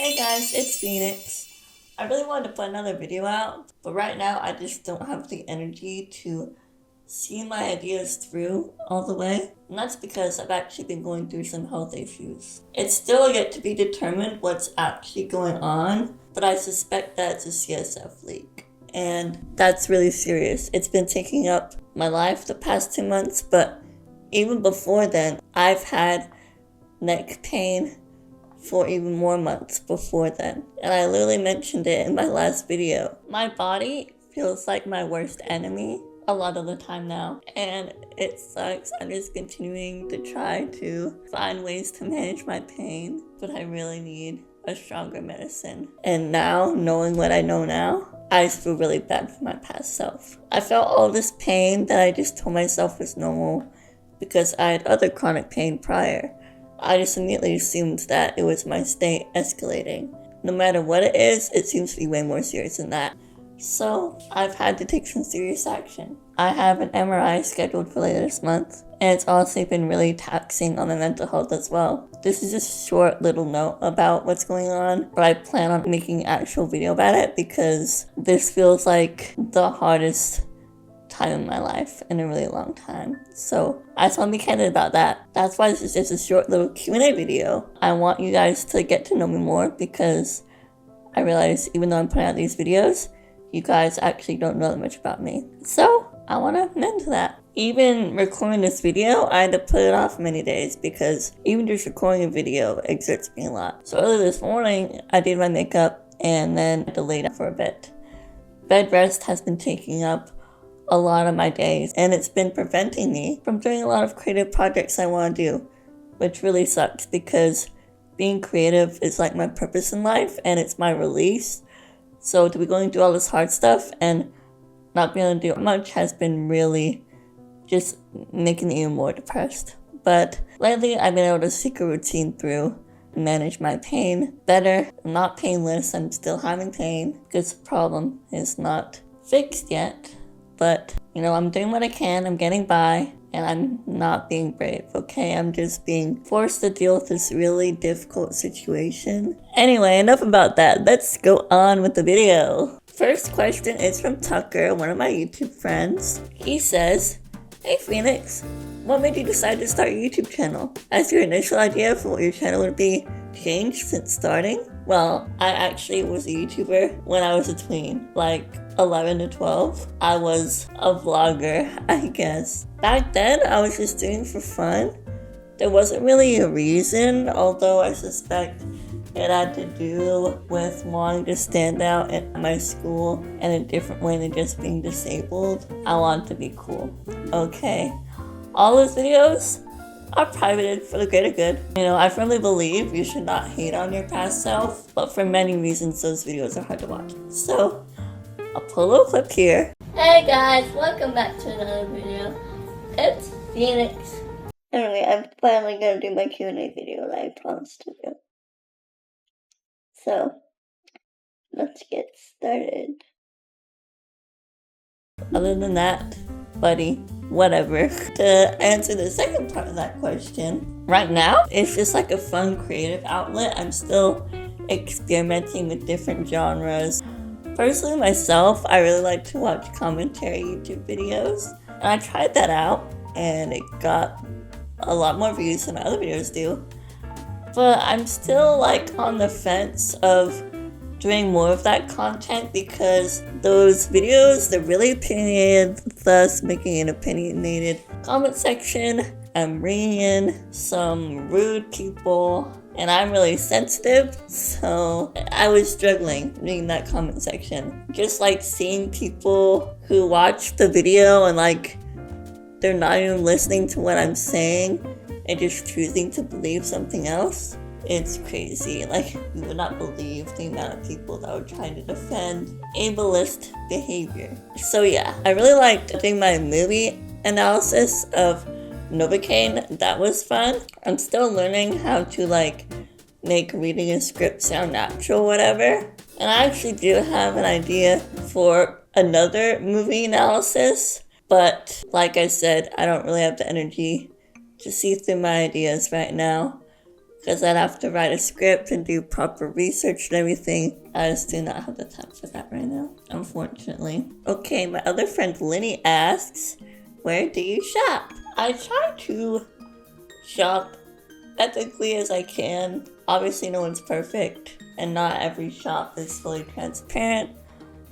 Hey guys, it's Phoenix. I really wanted to put another video out, but right now I just don't have the energy to see my ideas through all the way. And that's because I've actually been going through some health issues. It's still yet to be determined what's actually going on, but I suspect that it's a CSF leak. And that's really serious. It's been taking up my life the past 2 months, but even before then, I've had neck pain for even more months before then. And I literally mentioned it in my last video. My body feels like my worst enemy a lot of the time now. And it sucks. I'm just continuing to try to find ways to manage my pain. But I really need a stronger medicine. And now, knowing what I know now, I just feel really bad for my past self. I felt all this pain that I just told myself was normal because I had other chronic pain prior. I just immediately assumed that it was my state escalating. No matter what it is, it seems to be way more serious than that. So, I've had to take some serious action. I have an MRI scheduled for later this month, and it's honestly been really taxing on my mental health as well. This is just a short little note about what's going on, but I plan on making an actual video about it because this feels like the hardest time in my life in a really long time. So I just want to be candid about that. That's why this is just a short little Q&A video. I want you guys to get to know me more because I realize even though I'm putting out these videos, you guys actually don't know that much about me. So I want to amend that. Even recording this video, I had to put it off many days because even just recording a video exerts me a lot. So earlier this morning, I did my makeup and then delayed it for a bit. Bed rest has been taking up a lot of my days, and it's been preventing me from doing a lot of creative projects I want to do, which really sucks because being creative is like my purpose in life and it's my release. So to be going through all this hard stuff and not being able to do much has been really just making me even more depressed. But lately I've been able to seek a routine through, manage my pain better. I'm not painless, I'm still having pain because the problem is not fixed yet. But, I'm doing what I can, I'm getting by, and I'm not being brave, okay? I'm just being forced to deal with this really difficult situation. Anyway, enough about that. Let's go on with the video. First question is from Tucker, one of my YouTube friends. He says, "Hey Phoenix, what made you decide to start a YouTube channel? Has your initial idea for what your channel would be changed since starting?" Well, I actually was a YouTuber when I was a tween, like 11 to 12. I was a vlogger, I guess. Back then, I was just doing it for fun. There wasn't really a reason, although I suspect it had to do with wanting to stand out at my school in a different way than just being disabled. I wanted to be cool. Okay. All those videos are privated for the greater good. I firmly believe you should not hate on your past self, but for many reasons, those videos are hard to watch. So, I'll put a little clip here. Hey guys, welcome back to another video. It's Phoenix. Anyway, I'm finally gonna do my Q&A video that I promised to do. So, let's get started. Other than that, buddy, whatever. To answer the second part of that question, right now, it's just like a fun creative outlet. I'm still experimenting with different genres. Personally, myself, I really like to watch commentary YouTube videos. And I tried that out, and it got a lot more views than my other videos do. But I'm still on the fence of doing more of that content because those videos, they're really opinionated, thus making an opinionated comment section. I'm bringing in some rude people, and I'm really sensitive, so I was struggling reading that comment section. Just seeing people who watch the video and they're not even listening to what I'm saying and just choosing to believe something else. It's crazy. You would not believe the amount of people that were trying to defend ableist behavior. So yeah, I really liked doing my movie analysis of Novocaine. That was fun. I'm still learning how to make reading a script sound natural, whatever. And I actually do have an idea for another movie analysis, but like I said, I don't really have the energy to see through my ideas right now. because I'd have to write a script and do proper research and everything. I just do not have the time for that right now, unfortunately. Okay, my other friend Linny asks, where do you shop? I try to shop ethically as I can. Obviously, no one's perfect, and not every shop is fully transparent.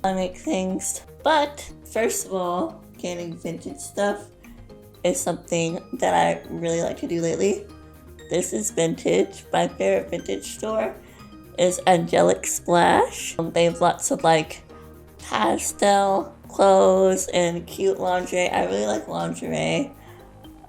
I make things, but first of all, getting vintage stuff is something that I really like to do lately. This is Vintage. My favorite vintage store is Angelic Splash. They have lots of like pastel clothes and cute lingerie. I really like lingerie.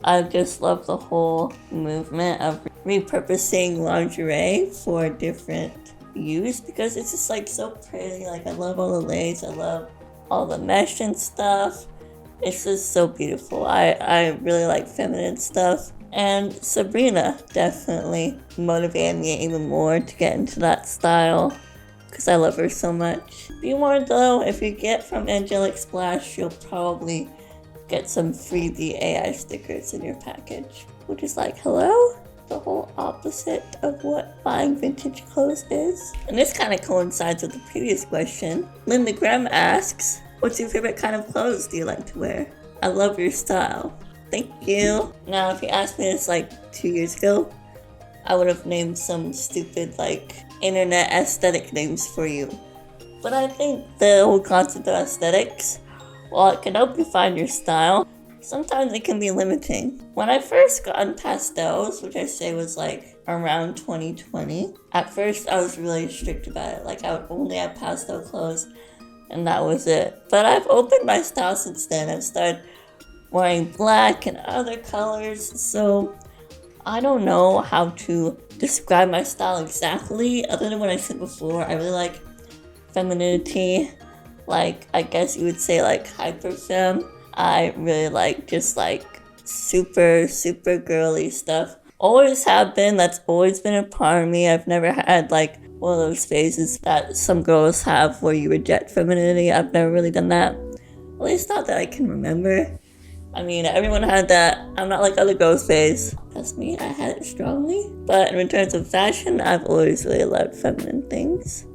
I just love the whole movement of repurposing lingerie for different use because it's just like so pretty. Like I love all the lace, I love all the mesh and stuff. It's just so beautiful. I really like feminine stuff. And Sabrina definitely motivated me even more to get into that style because I love her so much. Be warned though, if you get from Angelic Splash, you'll probably get some freebie AI stickers in your package, which is like, hello? The whole opposite of what buying vintage clothes is. And this kind of coincides with the previous question. Linda Graham asks, what's your favorite kind of clothes do you like to wear? I love your style. Thank you. Now, if you asked me this like 2 years ago, I would have named some stupid like internet aesthetic names for you. But I think the whole concept of aesthetics, while it can help you find your style, sometimes it can be limiting. When I first got on pastels, which I say was like around 2020, at first I was really strict about it. Like I would only have pastel clothes and that was it. But I've opened my style since then. I've started wearing black and other colors, so I don't know how to describe my style exactly, other than what I said before. I really like femininity, like I guess you would say like hyper femme. I really like just like super girly stuff. Always have been, that's always been a part of me. I've never had like one of those phases that some girls have where you reject femininity. I've never really done that. At least not that I can remember. I mean, everyone had that I'm not like other girls phase. That's me, I had it strongly. But in terms of fashion, I've always really loved feminine things.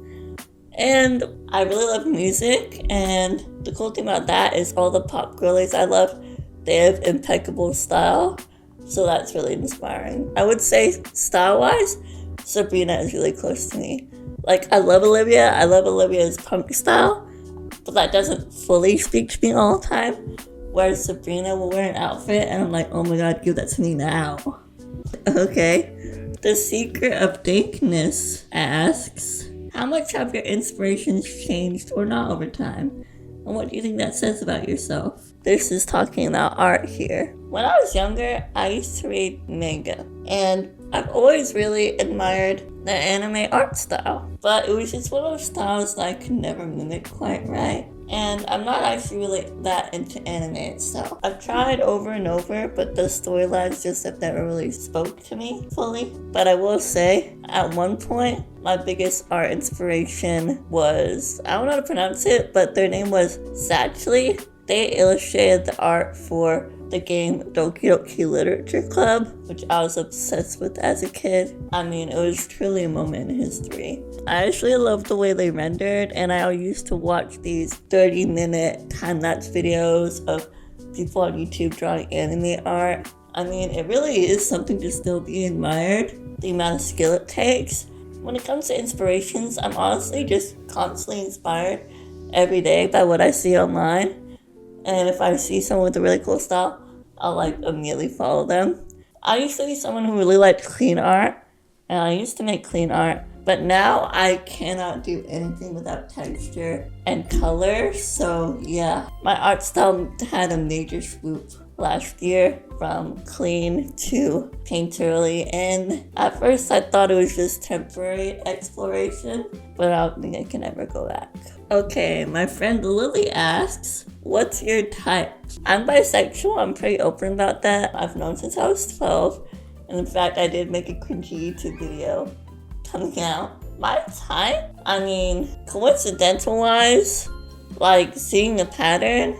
And I really love music, and the cool thing about that is all the pop girlies I love, they have impeccable style, so that's really inspiring. I would say style-wise, Sabrina is really close to me. Like, I love Olivia's punk style, but that doesn't fully speak to me all the time, whereas Sabrina will wear an outfit, and I'm like, oh my god, give that to me now. Okay. The Secret of Dankness asks, how much have your inspirations changed or not over time? And what do you think that says about yourself? This is talking about art here. When I was younger, I used to read manga. And I've always really admired the anime art style. But it was just one of those styles that I could never mimic quite right. And I'm not actually really that into anime itself. I've tried over and over, but the storylines just have never really spoke to me fully. But I will say, at one point, my biggest art inspiration was, I don't know how to pronounce it, but their name was Satchly. They illustrated the art for the game Doki Doki Literature Club, which I was obsessed with as a kid. I mean, it was truly a moment in history. I actually loved the way they rendered, and I used to watch these 30-minute time-lapse videos of people on YouTube drawing anime art. I mean, it really is something to still be admired, the amount of skill it takes. When it comes to inspirations, I'm honestly just constantly inspired every day by what I see online. And if I see someone with a really cool style, I'll like immediately follow them. I used to be someone who really liked clean art, and I used to make clean art, but now I cannot do anything without texture and color. So yeah, my art style had a major swoop last year from clean to painterly, and at first I thought it was just temporary exploration, but I don't think I can ever go back. Okay, my friend Lily asks, what's your type? I'm bisexual, I'm pretty open about that. I've known since I was 12, and in fact I did make a cringy YouTube video coming out. My type? I mean, coincidental wise, like seeing the pattern,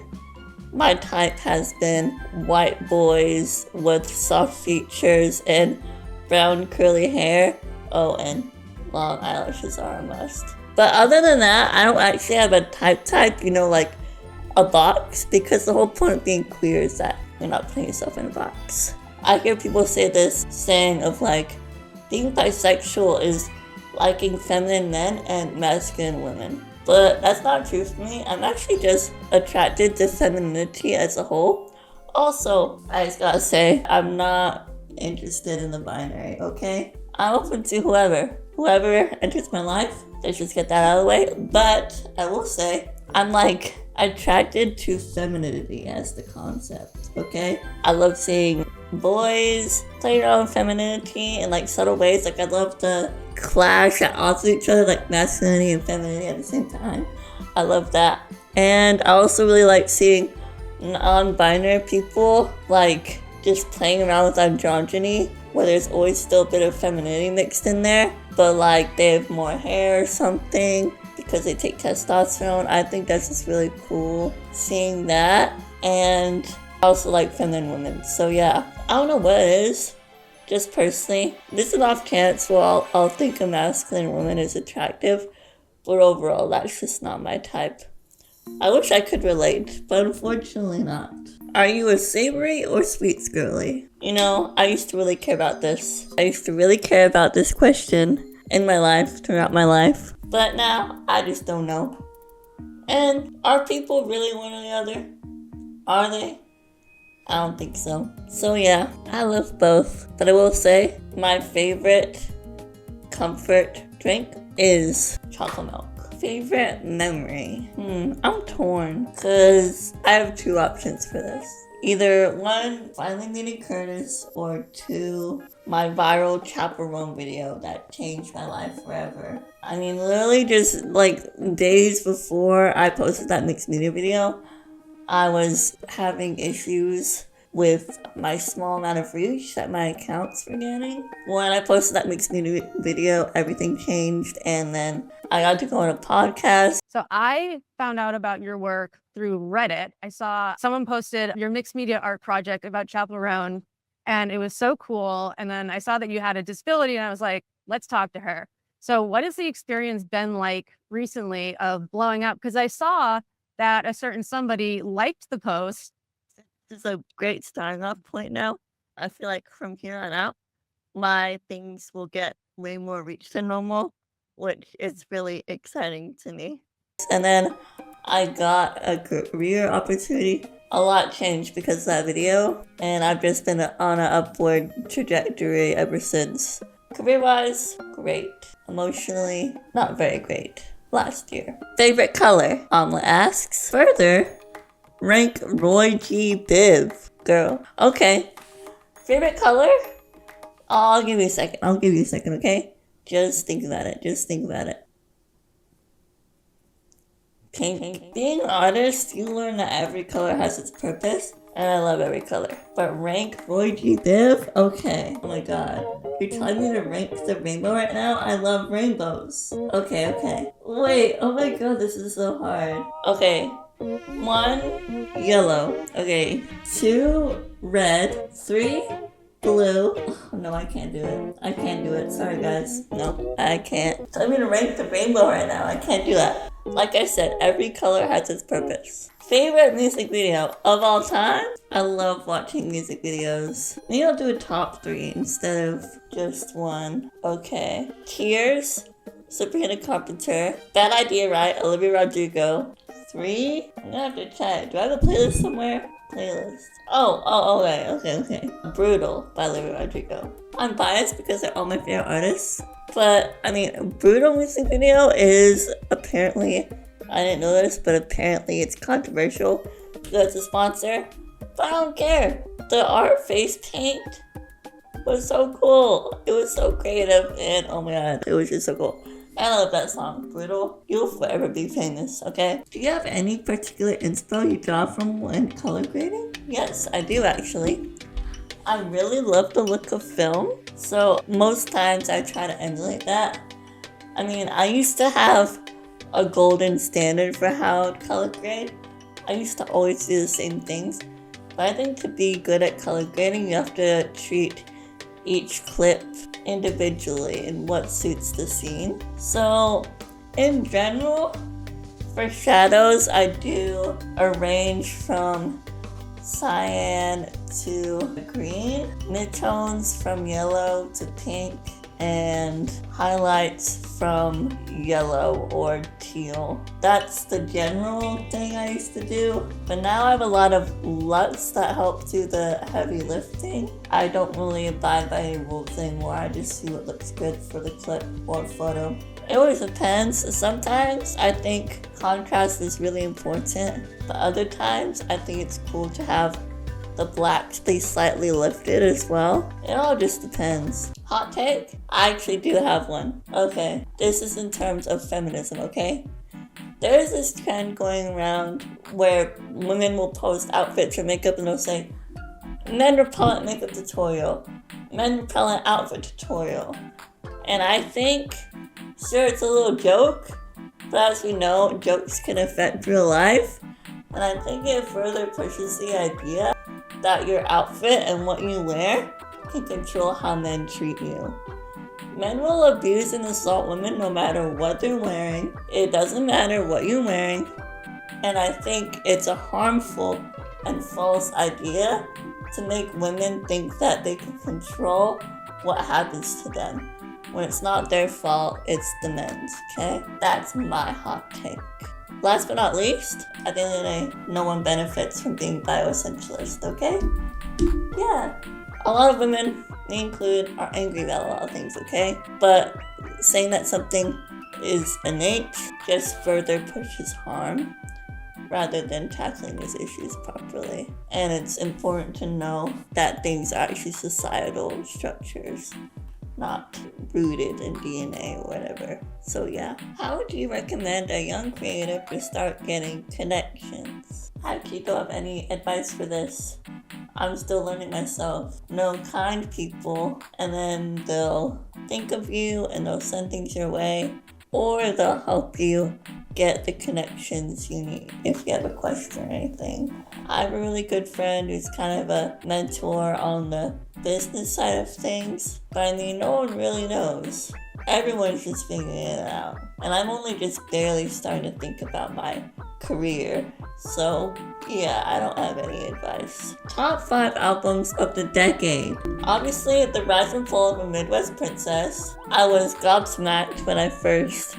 my type has been white boys with soft features and brown curly hair. Oh, and long eyelashes are a must. But other than that, I don't actually have a type, like a box, because the whole point of being queer is that you're not putting yourself in a box. I hear people say this saying of like, being bisexual is liking feminine men and masculine women. But that's not true for me. I'm actually just attracted to femininity as a whole. Also, I just gotta say, I'm not interested in the binary, okay? I'm open to whoever enters my life. Let's just get that out of the way. But I will say, I'm like attracted to femininity as the concept, okay? I love seeing boys play their own femininity in like subtle ways. Like I love the clash at odds with each other, like masculinity and femininity at the same time. I love that. And I also really like seeing non-binary people like just playing around with androgyny, where there's always still a bit of femininity mixed in there, but like they have more hair or something because they take testosterone. I think that's just really cool seeing that. And I also like feminine women. So yeah, I don't know what it is. Just personally, this is an off chance where I'll think a masculine woman is attractive, but overall that's just not my type. I wish I could relate, but unfortunately not. Are you a savory or sweets girly? I used to really care about this. I used to really care about this question in my life, throughout my life. But now, I just don't know. And are people really one or the other? Are they? I don't think so. So yeah, I love both. But I will say, my favorite comfort drink is chocolate milk. Favorite memory? I'm torn, because I have two options for this. Either one, finally meeting Curtis, or two, my viral chaperone video that changed my life forever. I mean, literally just like days before I posted that mixed media video, I was having issues with my small amount of reach that my accounts were getting. When I posted that mixed media video, everything changed, and then I got to go on a podcast. So I found out about your work through Reddit. I saw someone posted your mixed media art project about Chaperone, and it was so cool. And then I saw that you had a disability, and I was like, let's talk to her. So what has the experience been like recently of blowing up? Because I saw that a certain somebody liked the post. This is a great starting off point now. I feel like from here on out, my things will get way more reach than normal, which is really exciting to me. And then I got a career opportunity. A lot changed because of that video, and I've just been on an upward trajectory ever since. Career-wise, great. Emotionally, not very great. Last year. Favorite color? Omelet asks. Further, rank Roy G. Biv. Girl. Okay. Favorite color? I'll give you a second, okay? Just think about it. Pink. Being an artist, you learn that every color has its purpose, and I love every color. But rank Roy G. Biv? Okay. Oh my god. You're telling me to rank the rainbow right now? I love rainbows. Okay. Wait, oh my god, this is so hard. Okay. 1, yellow. Okay. 2, red. 3, blue. Oh, no, I can't do it. Sorry, guys. No, I can't. Tell me to rank the rainbow right now. I can't do that. Like I said, every color has its purpose. Favorite music video of all time? I love watching music videos. Maybe I'll do a top 3 instead of just one. Okay. Tears, Sabrina Carpenter. Bad Idea, Right? Olivia Rodrigo. 3? I'm gonna have to check. Do I have a playlist somewhere? Okay. Brutal by Olivia Rodrigo. I'm biased because they're all my favorite artists. But, I mean, Brutal music video is apparently, I didn't know this, but apparently it's controversial because it's a sponsor. But I don't care. The art face paint was so cool. It was so creative, and oh my god, it was just so cool. I love that song, Brutal. You'll forever be famous, okay? Do you have any particular inspo you draw from when color grading? Yes, I do actually. I really love the look of film, so most times I try to emulate that. I mean, I used to have a golden standard for how I'd color grade. I used to always do the same things, but I think to be good at color grading, you have to treat each clip individually and what suits the scene. So in general, for shadows, I do a range from cyan to green, midtones from yellow to pink, and highlights from yellow or teal. That's the general thing I used to do, but now I have a lot of LUTs that help do the heavy lifting. I don't really abide by any rules anymore. I just see what looks good for the clip or photo. It always depends. Sometimes I think contrast is really important, but other times I think it's cool to have the blacks be slightly lifted as well. It all just depends. Hot take? I actually do have one. Okay, this is in terms of feminism, okay? There's this trend going around where women will post outfits or makeup and they'll say, men repellent makeup tutorial, men repellent outfit tutorial. And I think, sure, it's a little joke, but as we know, jokes can affect real life. And I think it further pushes the idea that your outfit and what you wear can control how men treat you. Men will abuse and assault women no matter what they're wearing. It doesn't matter what you're wearing. And I think it's a harmful and false idea to make women think that they can control what happens to them. When it's not their fault, it's the men's, okay? That's my hot take. Last but not least, at the end of the day, no one benefits from being bioessentialist, okay? Yeah. A lot of women, me included, are angry about a lot of things, okay? But saying that something is innate just further pushes harm rather than tackling these issues properly. And it's important to know that things are actually societal structures, not rooted in DNA or whatever. So yeah. How would you recommend a young creative to start getting connections? I actually don't have any advice for this. I'm still learning myself. Know kind people, and then they'll think of you and they'll send things your way, or they'll help you get the connections you need if you have a question or anything. I have a really good friend who's kind of a mentor on the business side of things, but I mean, no one really knows. Everyone's just figuring it out. And I'm only just barely starting to think about my career. So, yeah, I don't have any advice. Top 5 albums of the decade. Obviously, The Rise and Fall of a Midwest Princess. I was gobsmacked when I first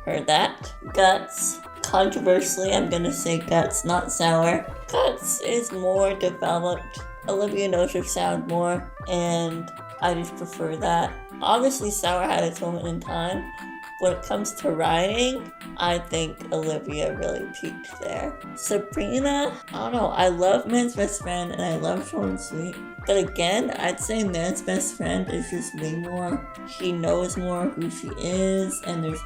heard that. Guts. Controversially, I'm gonna say Guts, not Sour. Guts is more developed. Olivia knows her sound more, and I just prefer that. Obviously, Sour had its moment in time. When it comes to writing, I think Olivia really peaked there. Sabrina, I don't know, I love Man's Best Friend and I love Short and Sweet. But again, I'd say Man's Best Friend is just way more, she knows more who she is, and there's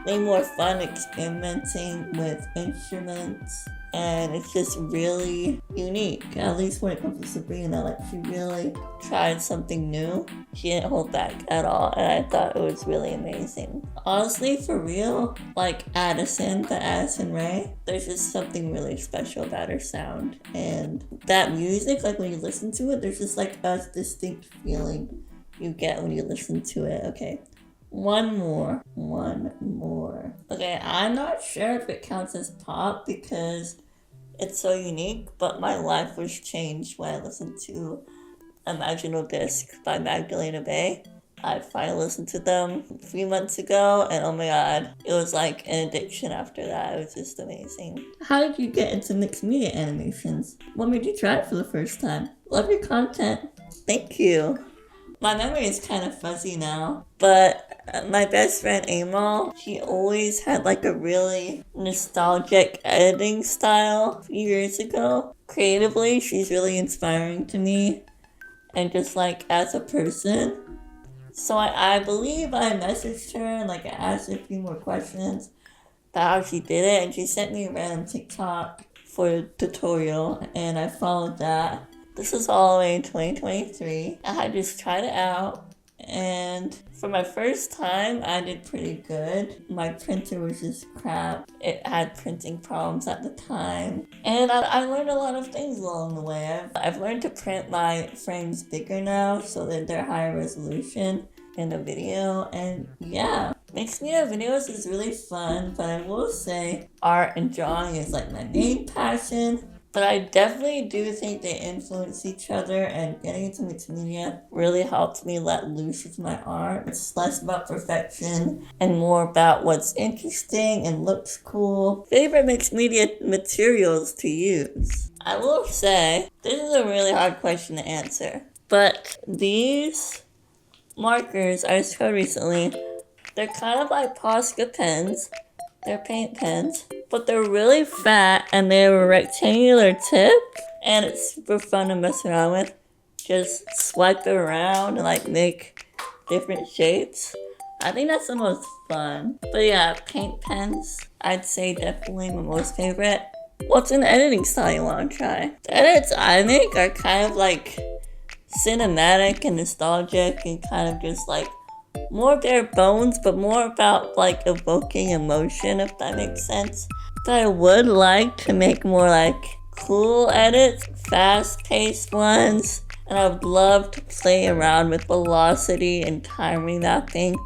way more fun experimenting with instruments. And it's just really unique, at least when it comes to Sabrina. Like, she really tried something new. She didn't hold back at all, and I thought it was really amazing. Honestly, for real, like Addison, the Addison Rae, there's just something really special about her sound. And that music, like when you listen to it, there's just like a distinct feeling you get when you listen to it. Okay. One more. Okay, I'm not sure if it counts as pop because it's so unique, but my life was changed when I listened to Imaginal Disc by Magdalena Bay. I finally listened to them 3 months ago, and oh my god, it was like an addiction after that. It was just amazing. How did you get into mixed media animations? What made you try it for the first time? Love your content. Thank you. My memory is kind of fuzzy now, but my best friend Amal, she always had like a really nostalgic editing style a few years ago. Creatively, she's really inspiring to me, and just like as a person. So I believe I messaged her and like I asked her a few more questions about how she did it, and she sent me a random TikTok for a tutorial, and I followed that. This is all the way in 2023. I just tried it out, And for my first time, I did pretty good. My printer was just crap. It had printing problems at the time. And I learned a lot of things along the way. I've learned to print my frames bigger now so that they're higher resolution in the video. And yeah, mixed media videos is really fun, but I will say art and drawing is like my main passion. But I definitely do think they influence each other, and getting into mixed media really helped me let loose with my art. It's less about perfection and more about what's interesting and looks cool. Favorite mixed media materials to use? I will say, this is a really hard question to answer, but these markers I discovered recently, they're kind of like Posca pens. They're paint pens, but they're really fat and they have a rectangular tip, and it's super fun to mess around with. Just swipe it around and like make different shapes. I think that's the most fun. But yeah, paint pens, I'd say definitely my most favorite. What's an editing style you want to try? The edits I make are kind of like cinematic and nostalgic and kind of just like more bare bones, but more about like evoking emotion, if that makes sense. But I would like to make more like cool edits, fast-paced ones, and I would love to play around with velocity and timing mapping.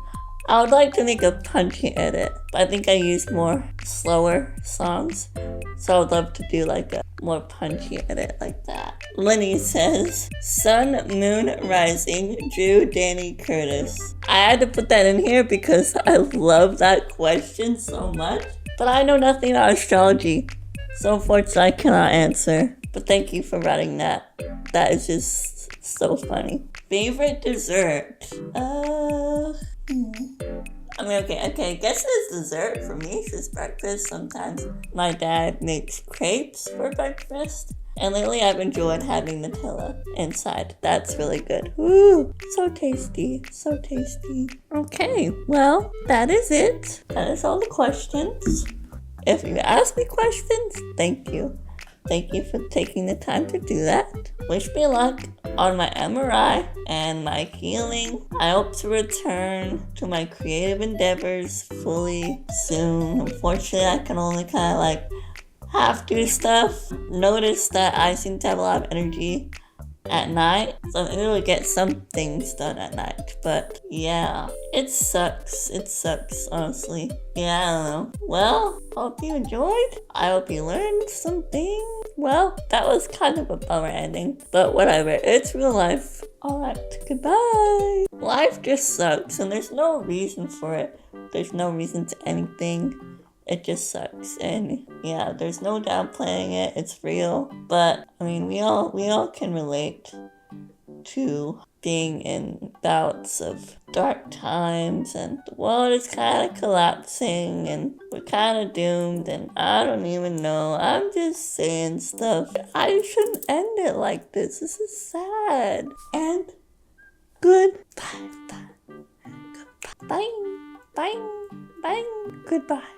I would like to make a punchy edit, but I think I use more slower songs, so I would love to do like a more punchy edit like that. Lenny says, Sun, Moon, Rising, Drew, Danny, Curtis. I had to put that in here because I love that question so much, but I know nothing about astrology, so unfortunately I cannot answer. But thank you for writing that. That is just so funny. Favorite dessert? I mean, okay, I guess it's dessert for me. It's breakfast. Sometimes my dad makes crepes for breakfast. And lately I've enjoyed having Nutella inside. That's really good. Ooh, so tasty, so tasty. Okay, well, that is it. That is all the questions. If you ask me questions, thank you. Thank you for taking the time to do that. Wish me luck on my MRI and my healing. I hope to return to my creative endeavors fully soon. Unfortunately, I can only kind of like half do stuff. Notice that I seem to have a lot of energy at night, so I'm able to get some things done at night. But yeah, it sucks, honestly. Yeah, I don't know. Well, hope you enjoyed. I hope you learned something. Well, that was kind of a bummer ending, but whatever, it's real life. Alright, goodbye. Life just sucks, and there's no reason for it. There's no reason to anything. It just sucks, and yeah, there's no downplaying it. It's real, but I mean, we all can relate to being in bouts of dark times, and the world is kind of collapsing, and we're kind of doomed, and I don't even know. I'm just saying stuff. I shouldn't end it like this. This is sad. And goodbye, bye, goodbye, bye, bye, bye, goodbye.